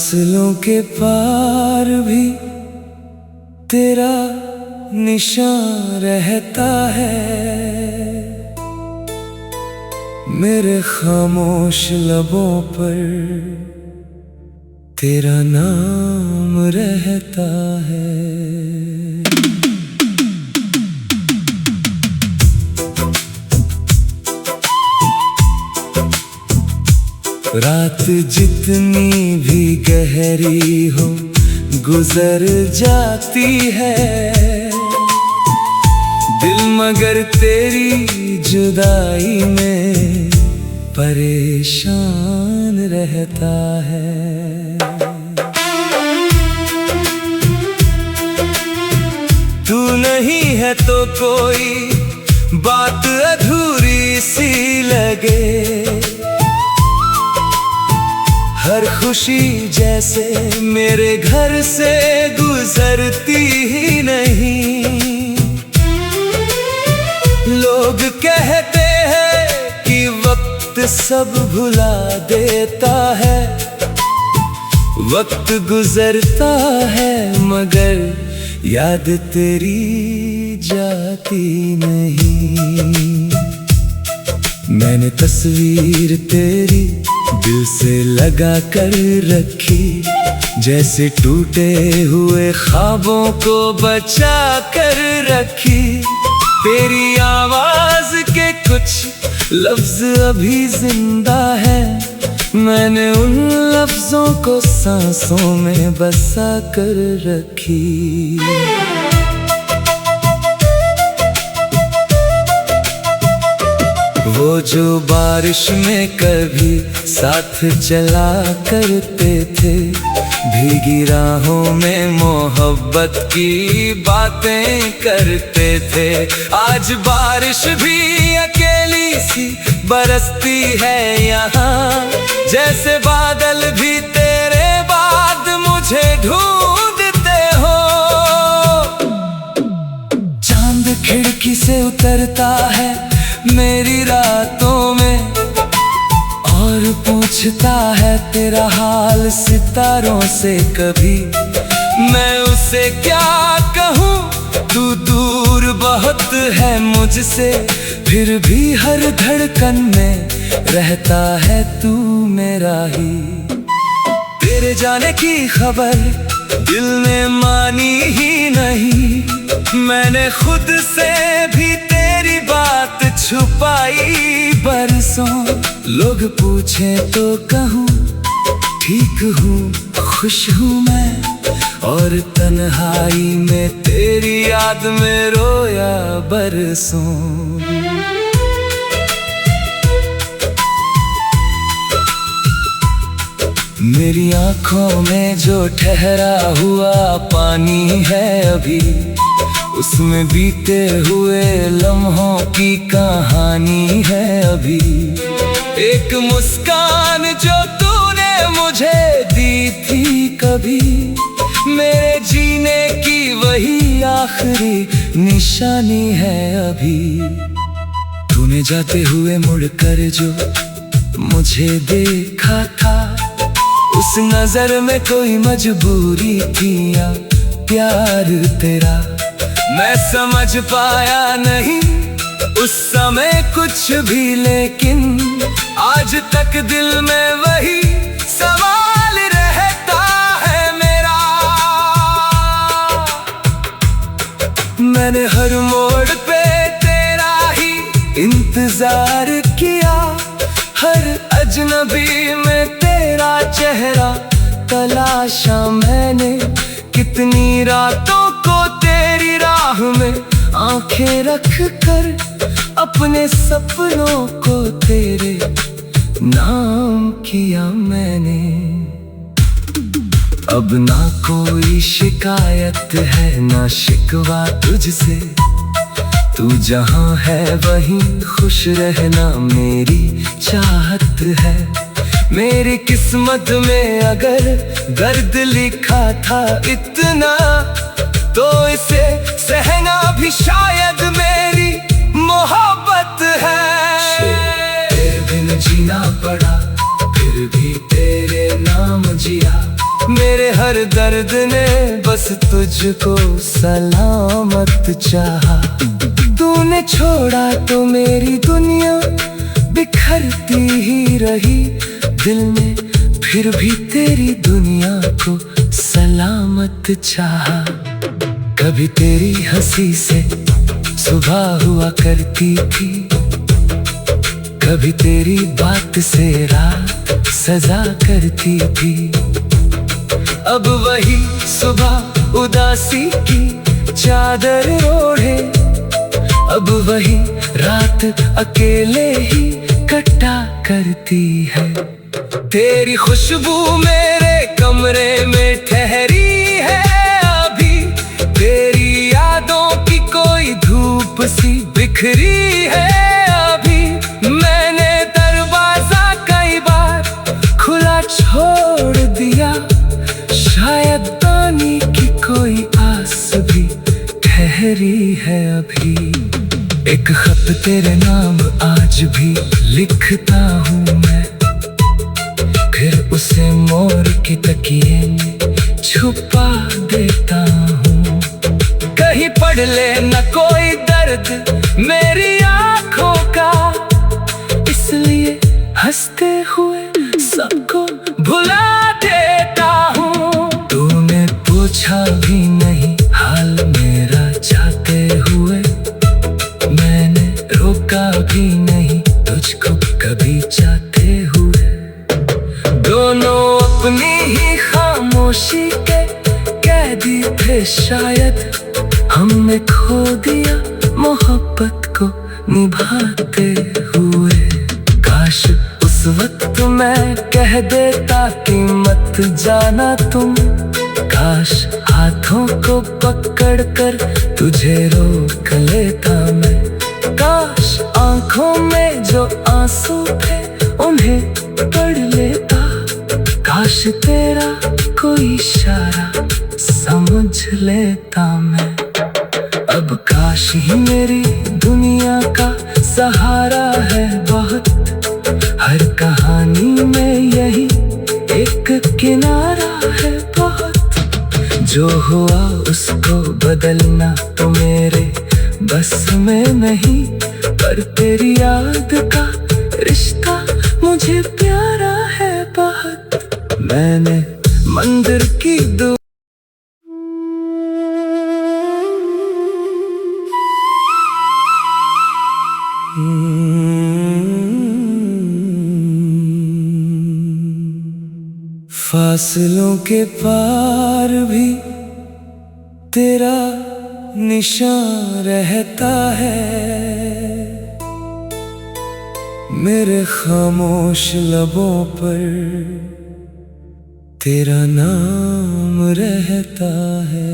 फासलों के पार भी तेरा निशान रहता है। मेरे खामोश लबों पर तेरा नाम रहता है। रात जितनी भी गहरी हो गुजर जाती है, दिल मगर तेरी जुदाई में परेशान रहता है। तू नहीं है तो कोई बात अधूरी सी लगे, हर खुशी जैसे मेरे घर से गुजरती ही नहीं। लोग कहते हैं कि वक्त सब भुला देता है, वक्त गुजरता है मगर याद तेरी जाती नहीं। मैंने तस्वीर तेरी दिल से लगा कर रखी, जैसे टूटे हुए ख्वाबों को बचा कर रखी। तेरी आवाज के कुछ लफ्ज अभी जिंदा है, मैंने उन लफ्जों को सांसों में बसा कर रखी। वो जो बारिश में कभी साथ चला करते थे, भीगी राहों में मोहब्बत की बातें करते थे। आज बारिश भी अकेली सी बरसती है यहाँ, जैसे बादल भी तेरे बाद मुझे ढूंढते हो। चांद खिड़की से उतरता है मेरी रातों में और पूछता है तेरा हाल सितारों से कभी। मैं उसे क्या कहूँ, तू दूर बहुत है मुझसे, फिर भी हर धड़कन में रहता है तू मेरा ही। तेरे जाने की खबर दिल ने मानी ही नहीं, मैंने खुद से भी तेरी बात छुपाई बरसों। लोग पूछे तो कहूँ ठीक हूँ, खुश हूँ मैं, और तन्हाई में तेरी याद में रोया बरसों। मेरी आँखों में जो ठहरा हुआ पानी है अभी, उसमें बीते हुए लम्हों की कहानी है अभी। एक मुस्कान जो तूने मुझे दी थी कभी, मेरे जीने की वही आखिरी निशानी है अभी। तूने जाते हुए मुड़कर जो मुझे देखा था, उस नजर में कोई मजबूरी थी या प्यार तेरा, मैं समझ पाया नहीं उस समय कुछ भी। लेकिन आज तक दिल में वही सवाल रहता है मेरा। मैंने हर मोड़ पे तेरा ही इंतजार किया, हर अजनबी में तेरा चेहरा तलाशा मैंने। कितनी रातों को तेरी राह में आंखें रख कर अपने सपनों को तेरे नाम किया मैंने। अब ना कोई शिकायत है ना शिकवा तुझसे, तू जहाँ है वहीं खुश रहना मेरी चाहत है। मेरी किस्मत में अगर दर्द लिखा था इतना, तो इसे सहना भी शायद मेरी मोहब्बत है। तेरे बिन जीना पड़ा फिर भी तेरे नाम जिया, मेरे हर दर्द ने बस तुझको सलामत चाहा। तूने छोड़ा तो मेरी दुनिया बिखरती ही रही दिल में, फिर भी तेरी दुनिया को सलामत चाहा। कभी तेरी हंसी से सुबह हुआ करती थी, कभी तेरी बात से रात सजा करती थी। अब वही सुबह उदासी की चादर ओढ़े, अब वही रात अकेले ही कटा करती है। तेरी खुशबू मेरे कमरे में ठहरी है अभी, तेरी यादों की कोई धूप सी बिखरी है अभी। मैंने दरवाजा कई बार खुला छोड़ दिया, शायद पानी की कोई आस भी ठहरी है अभी। एक खत तेरे नाम आज भी लिखता हूँ मैं, फिर उसे मोर की तकिए में छुपा देता हूँ। कहीं पढ़ ले न कोई दर्द मेरी आँखों का, इसलिए हंसते हुए सबको भुला देता हूँ। तूने पूछा भी नहीं हाल मेरा चाहते हुए, मैंने रोका भी नहीं तुझको कभी चाहते हुए। दोनों अपनी ही खामोशी के कैदी थे शायद, हमने खो दिया मोहब्बत को निभाते हुए। काश उस वक्त मैं कह देता कि मत जाना तुम, काश हाथों को पकड़कर तुझे रोक लेता मैं। काश आंखों में जो आंसू थे उन्हें पढ़ लेता, काश तेरा कोई इशारा समझ लेता मैं। अब काश ही मेरी दुनिया का सहारा है बहुत, हर कहानी में यही एक किनारा है बहुत। जो हुआ उसको बदलना तो मेरे बस में नहीं, पर तेरी याद का रिश्ता मुझे प्यारा है बहुत। मैंने मंदिर की फासलों के पार भी तेरा निशान रहता है, मेरे खामोश लबों पर तेरा नाम रहता है।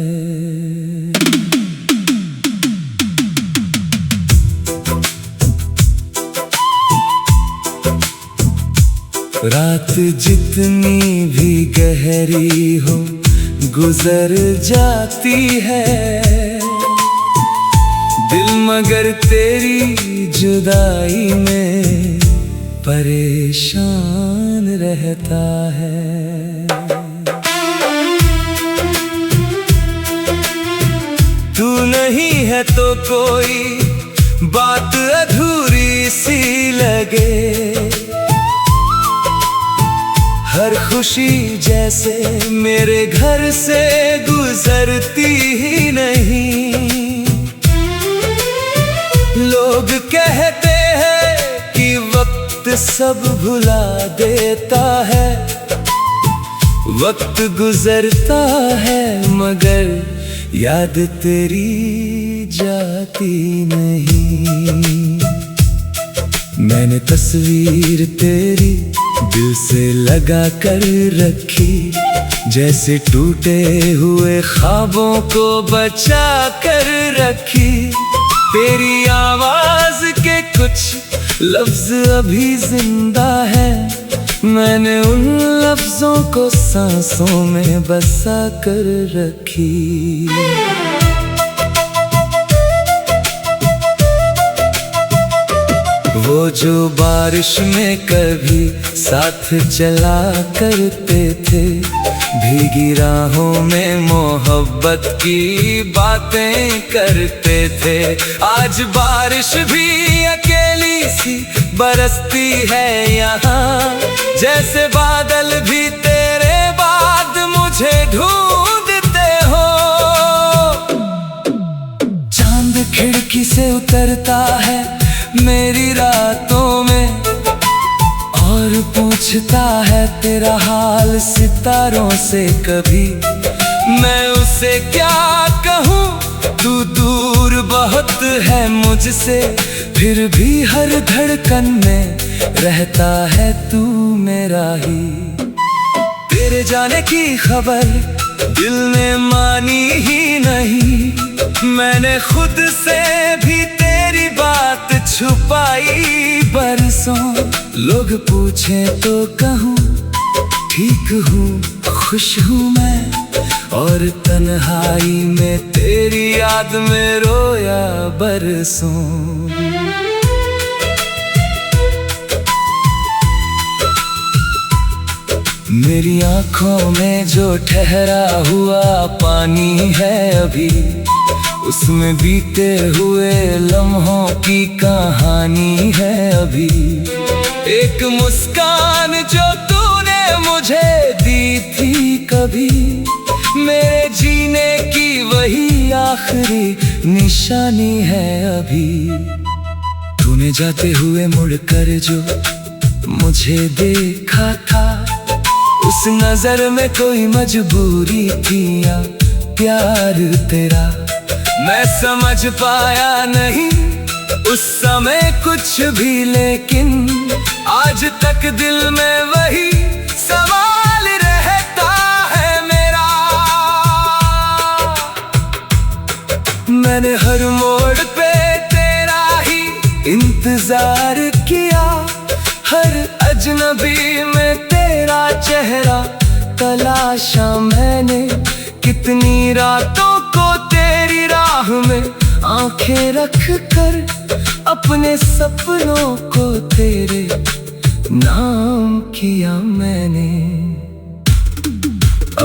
रात जितनी भी गहरी हो गुजर जाती है, दिल मगर तेरी जुदाई में परेशान रहता है। तू नहीं है तो कोई बात अधूरी सी लगे, हर खुशी जैसे मेरे घर से गुजरती ही नहीं। लोग कहते हैं कि वक्त सब भुला देता है, वक्त गुजरता है मगर याद तेरी जाती नहीं। मैंने तस्वीर तेरी दिल से लगा कर रखी, जैसे टूटे हुए ख्वाबों को बचा कर रखी। तेरी आवाज के कुछ लफ्ज अभी जिंदा है, मैंने उन लफ्जों को सांसों में बसा कर रखी। वो जो बारिश में कभी साथ चला करते थे, भीगी राहों में मोहब्बत की बातें करते थे। आज बारिश भी अकेली सी बरसती है यहाँ, जैसे बादल भी तेरे बाद मुझे ढूंढते हो। चांद खिड़की से उतरता है मेरी रातों में और पूछता है तेरा हाल सितारों से कभी। मैं उसे क्या कहूँ, तू दूर बहुत है मुझसे, फिर भी हर धड़कन में रहता है तू मेरा ही। तेरे जाने की खबर दिल ने मानी ही नहीं, मैंने खुद से भी तेरी बात छुपाई बरसों। लोग पूछे तो कहूँ ठीक हूँ, खुश हूँ मैं, और तन्हाई में तेरी याद में रोया बरसों। मेरी आँखों में जो ठहरा हुआ पानी है अभी, उसमें बीते हुए लम्हों की कहानी है अभी। एक मुस्कान जो तूने मुझे दी थी कभी, मेरे जीने की वही आखिरी निशानी है अभी। तूने जाते हुए मुड़कर जो मुझे देखा था, उस नजर में कोई मजबूरी थी या प्यार तेरा, मैं समझ पाया नहीं उस समय कुछ भी। लेकिन आज तक दिल में वही सवाल रहता है मेरा। मैंने हर मोड़ पे तेरा ही इंतजार किया, हर अजनबी में तेरा चेहरा तलाशा मैंने। कितनी रातों को तेरी राह में आंखें रख कर अपने सपनों को तेरे नाम किया मैंने।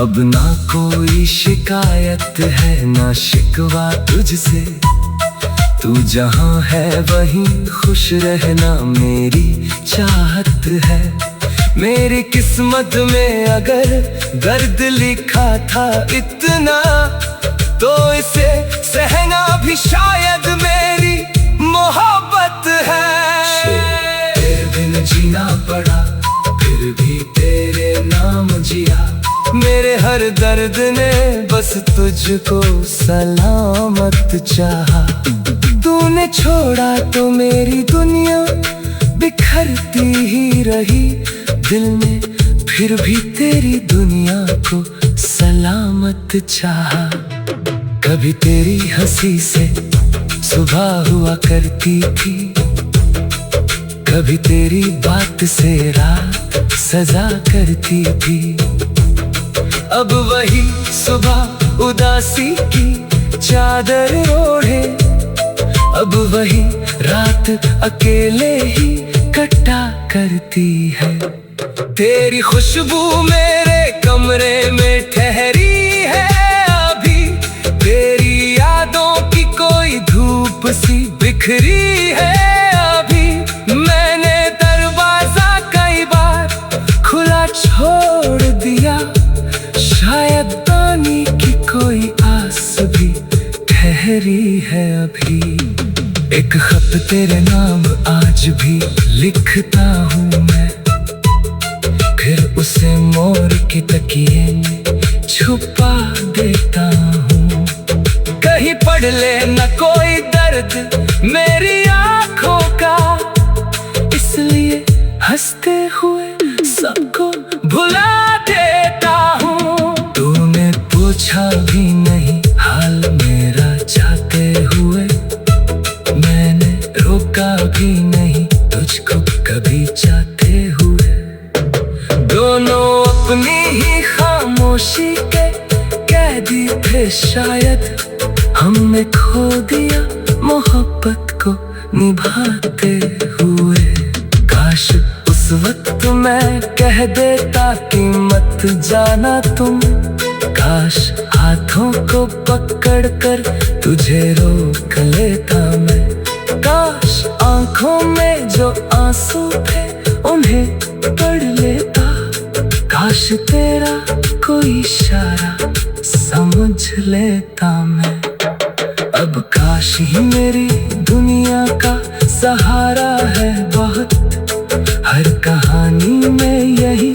अब ना कोई शिकायत है ना शिकवा तुझसे, तू जहां है वहीं खुश रहना मेरी चाहत है। मेरी किस्मत में अगर दर्द लिखा था इतना, तो इसे सहना भी शायद मेरी मोहब्बत है। तेरे बिन जीना पड़ा फिर भी तेरे नाम जिया, मेरे हर दर्द ने बस तुझको सलामत चाहा। तूने छोड़ा तो मेरी दुनिया बिखरती ही रही दिल में, फिर भी तेरी दुनिया को सलामत चाहा। कभी तेरी हंसी से सुबह हुआ करती थी, कभी तेरी बात से रात सजा करती थी। अब वही सुबह उदासी की चादर ओढ़े, अब वही रात अकेले ही कटा करती है। तेरी खुशबू मेरे कमरे में ठहरी है अभी, तेरी यादों की कोई धूप सी बिखरी है अभी। मैंने दरवाजा कई बार खुला छोड़ दिया, शायद पानी की कोई आस भी ठहरी है अभी। एक खत तेरे नाम आज भी लिखता हूँ मैं, फिर उसे मोर के तकिए में छुपा देता हूँ। कहीं पढ़ ले न कोई दर्द मेरी आँखों का, इसलिए हंसते हुए सबको भुला देता हूँ। तूने पूछा भी नहीं हाल मेरा चाहते हुए, मैंने रोका भी नहीं तुझको कभी चाहते हुए। दोनों अपनी ही खामोशी के कैदी थे शायद, हमने खो दिया मोहब्बत को निभाते हुए। काश उस वक्त मैं कह देता कि मत जाना तुम, काश हाथों को पकड़कर तुझे रोक लेता मैं, काश आंखों में जो आंसू थे उन्हें पढ़ लेता, काश तेरा कोई इशारा समझ लेता मैं। अब काश ही मेरी दुनिया का सहारा है बहुत, हर कहानी में यही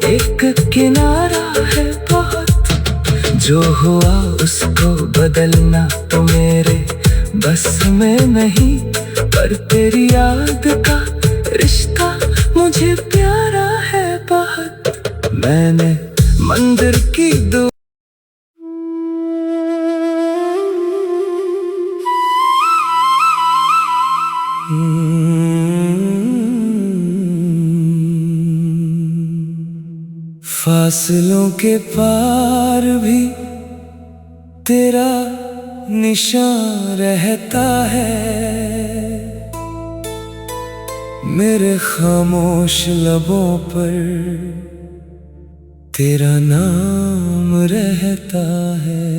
एक किनारा है बहुत, जो हुआ उसको बदलना तो मेरे बस में नहीं, पर तेरी याद का रिश्ता मुझे प्यारा है बहुत। मैंने मंदिर की दुआ फासलों के पार भी तेरा निशान रहता है, मेरे खामोश लबों पर तेरा नाम रहता है।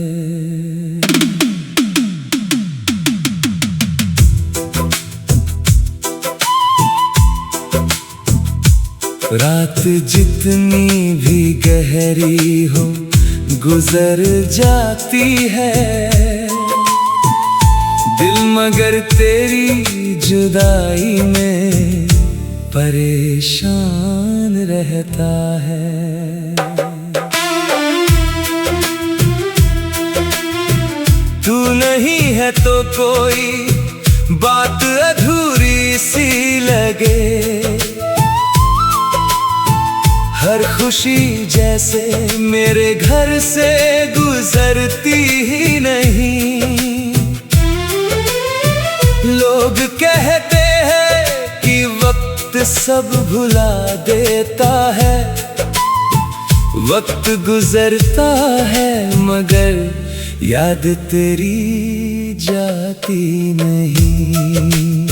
रात जितनी भी गहरी हो गुजर जाती है, दिल मगर तेरी जुदाई में परेशान रहता है। तू नहीं है तो कोई बात अधूरी सी लगे, हर खुशी जैसे मेरे घर से गुजरती ही नहीं। लोग कहते हैं कि वक्त सब भुला देता है, वक्त गुजरता है मगर याद तेरी जाती नहीं।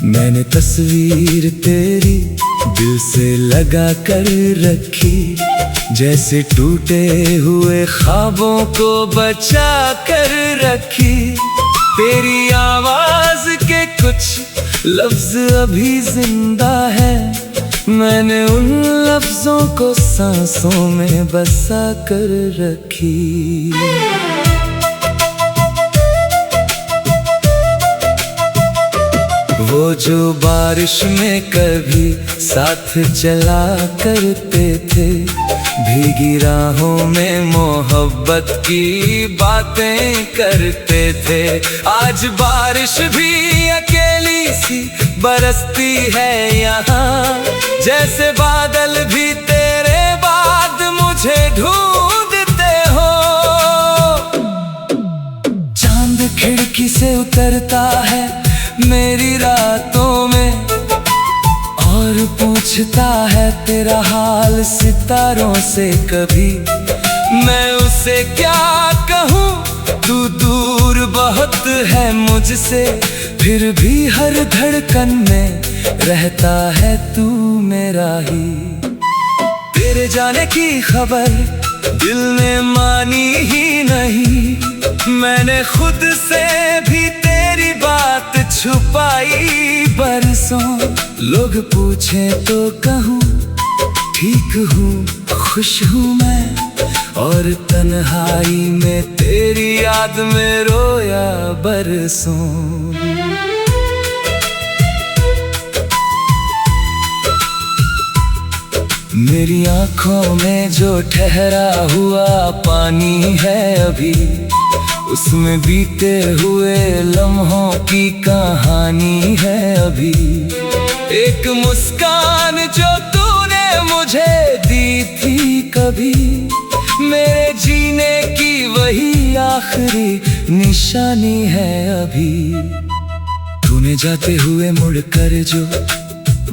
मैंने तस्वीर तेरी दिल से लगा कर रखी, जैसे टूटे हुए ख्वाबों को बचा कर रखी। तेरी आवाज के कुछ लफ्ज अभी जिंदा है, मैंने उन लफ्जों को सांसों में बसा कर रखी। वो जो बारिश में कभी साथ चला करते थे, भीगी राहों में मोहब्बत की बातें करते थे। आज बारिश भी अकेली सी बरसती है यहाँ, जैसे बादल भी तेरे बाद मुझे ढूंढते हो। चांद खिड़की से उतरता है मेरी रातों में, और पूछता है तेरा हाल सितारों से कभी। मैं उसे क्या कहूँ, तू दूर बहुत है मुझसे, फिर भी हर धड़कन में रहता है तू मेरा ही। तेरे जाने की खबर दिल ने मानी ही नहीं, मैंने खुद से भी तेरी बात छुपाई बरसों। लोग पूछे तो कहूँ ठीक हूँ, खुश हूँ मैं, और तन्हाई में तेरी याद में रोया बरसों। मेरी आँखों में जो ठहरा हुआ पानी है अभी, उसमें बीते हुए लम्हों की कहानी है अभी। एक मुस्कान जो तूने मुझे दी थी कभी, मेरे जीने की वही आखिरी निशानी है अभी। तूने जाते हुए मुड़कर जो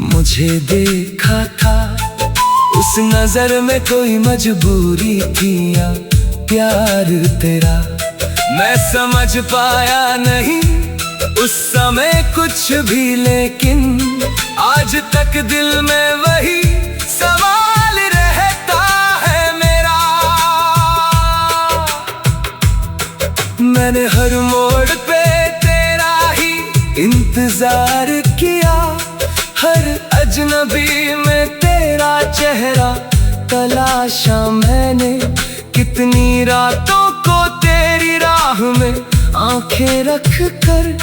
मुझे देखा था, उस नजर में कोई मजबूरी थी या प्यार तेरा, मैं समझ पाया नहीं उस समय कुछ भी, लेकिन आज तक दिल में वही सवाल रहता है मेरा। मैंने हर मोड़ पे तेरा ही इंतजार किया, हर अजनबी में तेरा चेहरा तलाशा मैंने। कितनी रातों को तेरी राह में आंखें रख कर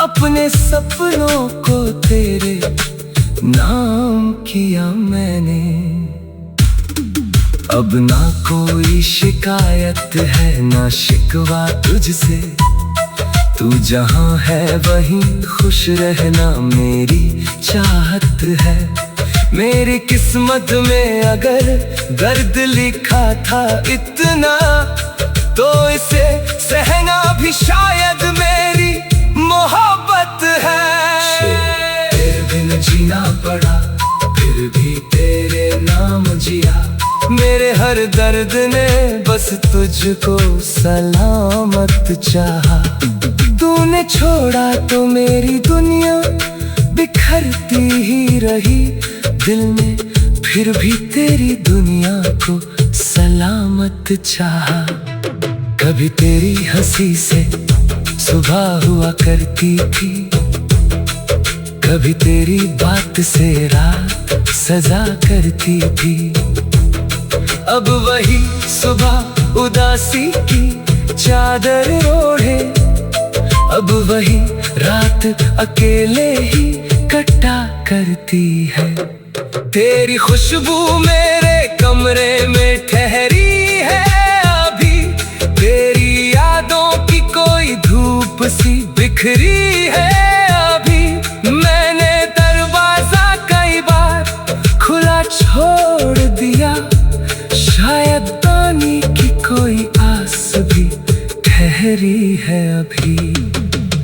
अपने सपनों को तेरे नाम किया मैंने। अब ना कोई शिकायत है ना शिकवा तुझसे, तू जहां है वहीं खुश रहना मेरी चाहत है। मेरी किस्मत में अगर दर्द लिखा था इतना, तो इसे सहना भी शायद मेरी मोहब्बत है। तेरे बिन जीना पड़ा फिर भी तेरे नाम जिया, मेरे हर दर्द ने बस तुझको सलामत चाहा। तूने छोड़ा तो मेरी दुनिया बिखरती ही रही दिल में, फिर भी तेरी दुनिया को सलामत चाहा। कभी तेरी हंसी से सुबह हुआ करती थी, कभी तेरी बात से रात सजा करती थी। अब वही सुबह उदासी की चादर ओढ़े, अब वही रात अकेले ही कटा करती है। तेरी खुशबू मेरे कमरे में ठहरी है अभी, तेरी यादों की कोई धूप सी बिखरी है अभी। मैंने दरवाजा कई बार खुला छोड़ दिया, शायद पानी की कोई आस भी ठहरी है अभी।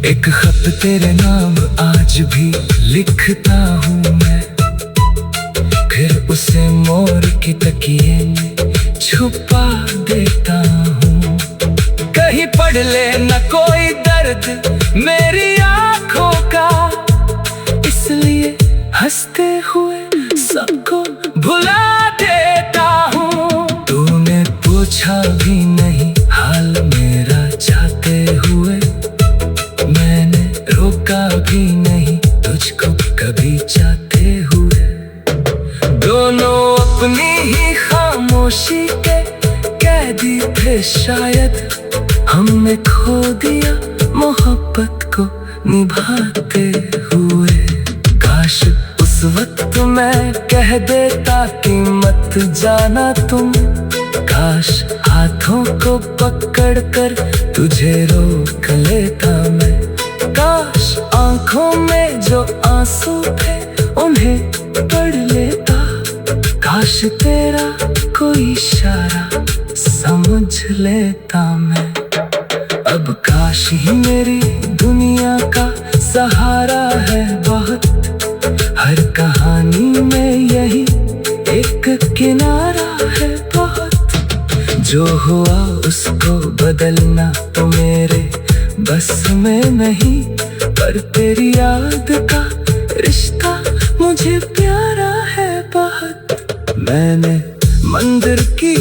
एक खत तेरे नाम आज भी लिखता हूँ मैं, फिर उसे मोर की तकिए में छुपा देता हूँ। कहीं पढ़ ले न कोई दर्द मेरी आँखों का, इसलिए हंसते हुए सबको भुला देता हूँ। तूने पूछा भी नहीं हाल मेरा चाहते हुए, मैंने रोका भी नहीं तुझको कभी चाहते हुए। दोनों अपनी ही खामोशी के कैदी थे शायद, हमने खो दिया मोहब्बत को निभाते हुए। काश उस वक्त मैं कह देता कि मत जाना तुम, काश हाथों को पकड़ कर तुझे रोक लेता मैं। काश आंखों में जो आंसू थे उन्हें पढ़ लेता, काश तेरा कोई इशारा समझ लेता मैं। अब काश ही मेरी दुनिया का सहारा है बहुत, हर कहानी में यही एक किनारा है बहुत। जो हुआ उसको बदलना तो मेरे बस में नहीं, पर तेरी याद का रिश्ता मुझे प्यारा है बहुत। मैंने मंदिर की